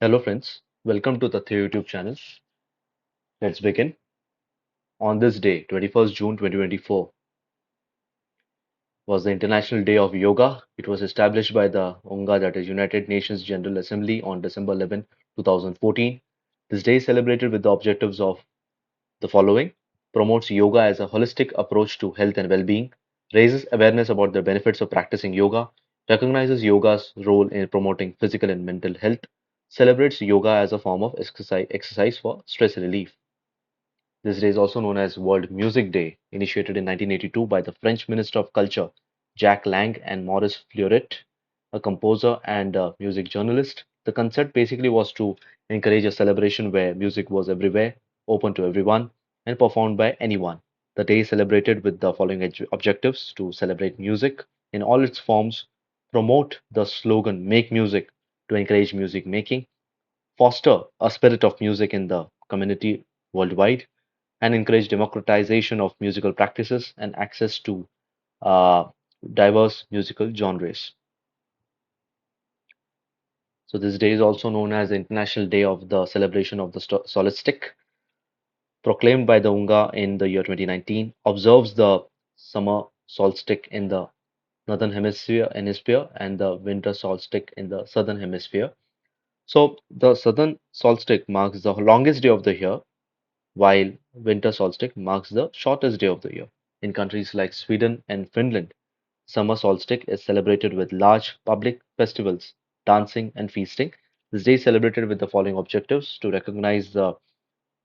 Hello friends, welcome to the YouTube channel. Let's begin. On this day, 21st June 2024, was the International Day of Yoga. It was established by the UNGA, that is United Nations General Assembly, on December 11, 2014. This day is celebrated with the objectives of the following: promotes yoga as a holistic approach to health and well-being, raises awareness about the benefits of practicing yoga, recognizes yoga's role in promoting physical and mental health, celebrates yoga as a form of exercise for stress relief. This day is also known as World Music Day, initiated in 1982 by the French Minister of Culture, Jacques Lang, and Maurice Fleuret, a composer and a music journalist. The concept basically was to encourage a celebration where music was everywhere, open to everyone, and performed by anyone. The day is celebrated with the following objectives: to celebrate music in all its forms, promote the slogan Make Music to encourage music making, foster a spirit of music in the community worldwide, and encourage democratization of musical practices and access to uh, diverse musical genres. So, this day is also known as the International Day of the Celebration of the Solstice, proclaimed by the UNGA in the year 2019, observes the summer solstice in the northern hemisphere and the winter solstice in the southern hemisphere. So, the southern solstice marks the longest day of the year, while winter solstice marks the shortest day of the year. In countries like Sweden and Finland, summer solstice is celebrated with large public festivals, dancing, and feasting. This day is celebrated with the following objectives: to recognize the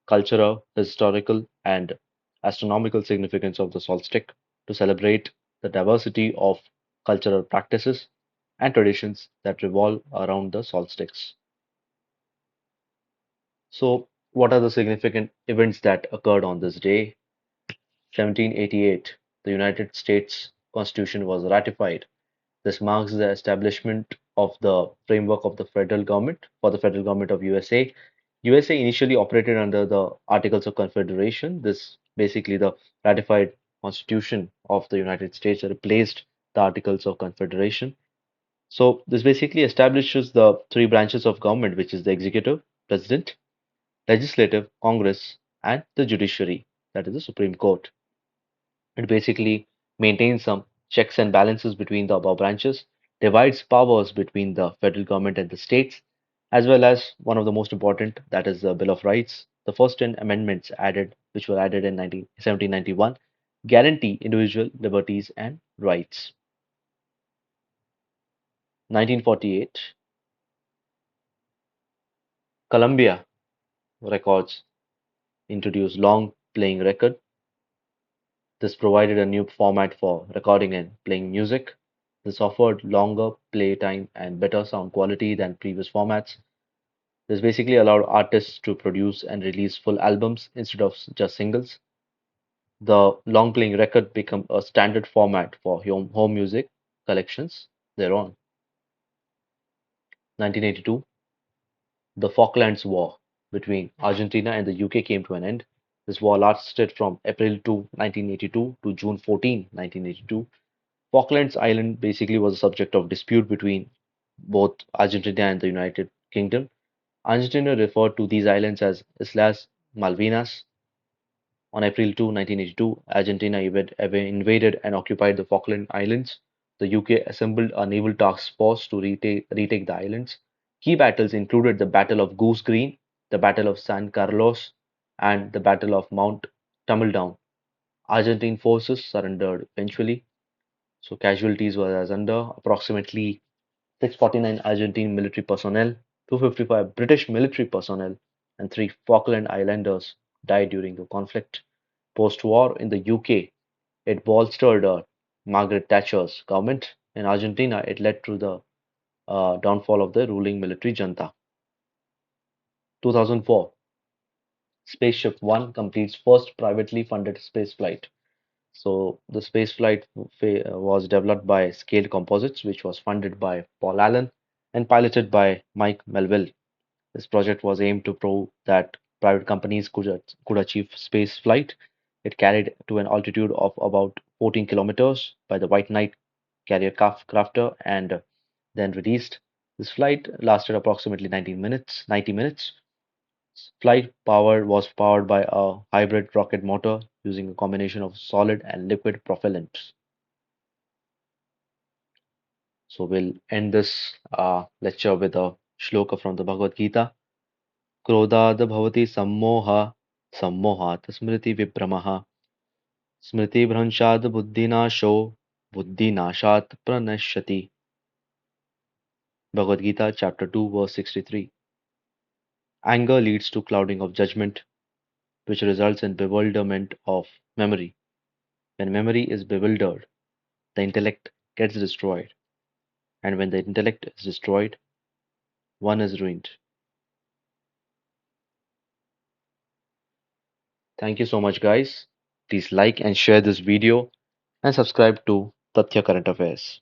cultural, historical, and astronomical significance of the solstice, to celebrate the diversity of cultural practices and traditions that revolve around the solstice. So, what are the significant events that occurred on this day? 1788, the United States Constitution was ratified. This marks the establishment of the framework of the federal government for the federal government of USA. USA initially operated under the Articles of Confederation. This basically the ratified Constitution of the United States replaced the Articles of Confederation. So this basically establishes the three branches of government, which is the executive, president, legislative, Congress, and the judiciary, that is the Supreme Court. It basically maintains some checks and balances between the above branches, divides powers between the federal government and the states, as well as one of the most important, that is the Bill of Rights. The first 10 amendments added, which were added in 1791, guarantee individual liberties and rights. 1948, Columbia Records introduced long playing record. This provided a new format for recording and playing music. This offered longer play time and better sound quality than previous formats. This basically allowed artists to produce and release full albums instead of just singles. The long playing record became a standard format for home music collections thereon. 1982, the Falklands War between Argentina and the UK came to an end. This war lasted from April 2, 1982 to June 14, 1982. Falklands Island basically was a subject of dispute between both Argentina and the United Kingdom. Argentina referred to these islands as Islas Malvinas. On April 2, 1982, Argentina invaded and occupied the Falkland Islands. The UK assembled a naval task force to retake the islands. Key battles included the Battle of Goose Green, the Battle of San Carlos, and the Battle of Mount Tumbledown. Argentine forces surrendered eventually. So casualties were as under: approximately 649 Argentine military personnel, 255 British military personnel, and three Falkland Islanders died during the conflict. Post-war in the UK, it bolstered Margaret Thatcher's government. In Argentina, it led to the downfall of the ruling military junta. 2004, SpaceShipOne completes first privately funded space flight. So the space flight was developed by Scaled Composites, which was funded by Paul Allen and piloted by Mike Melville. This project was aimed to prove that private companies could achieve space flight. It carried to an altitude of about 14 kilometers by the White Knight carrier crafter and then released. This flight lasted approximately 90 minutes. Flight power was powered by a hybrid rocket motor using a combination of solid and liquid propellants. So we'll end this lecture with a shloka from the Bhagavad Gita. Krodad bhavati sammoha sammohat smriti vipramaha smriti bhranshad buddhinasho buddhinashat pranashyati. Bhagavad Gita chapter 2 verse 63. Anger leads to clouding of judgment, which results in bewilderment of memory. When memory is bewildered, the intellect gets destroyed, and when the intellect is destroyed, one is ruined. Thank you so much, guys. Please like and share this video and subscribe to Tathya Current Affairs.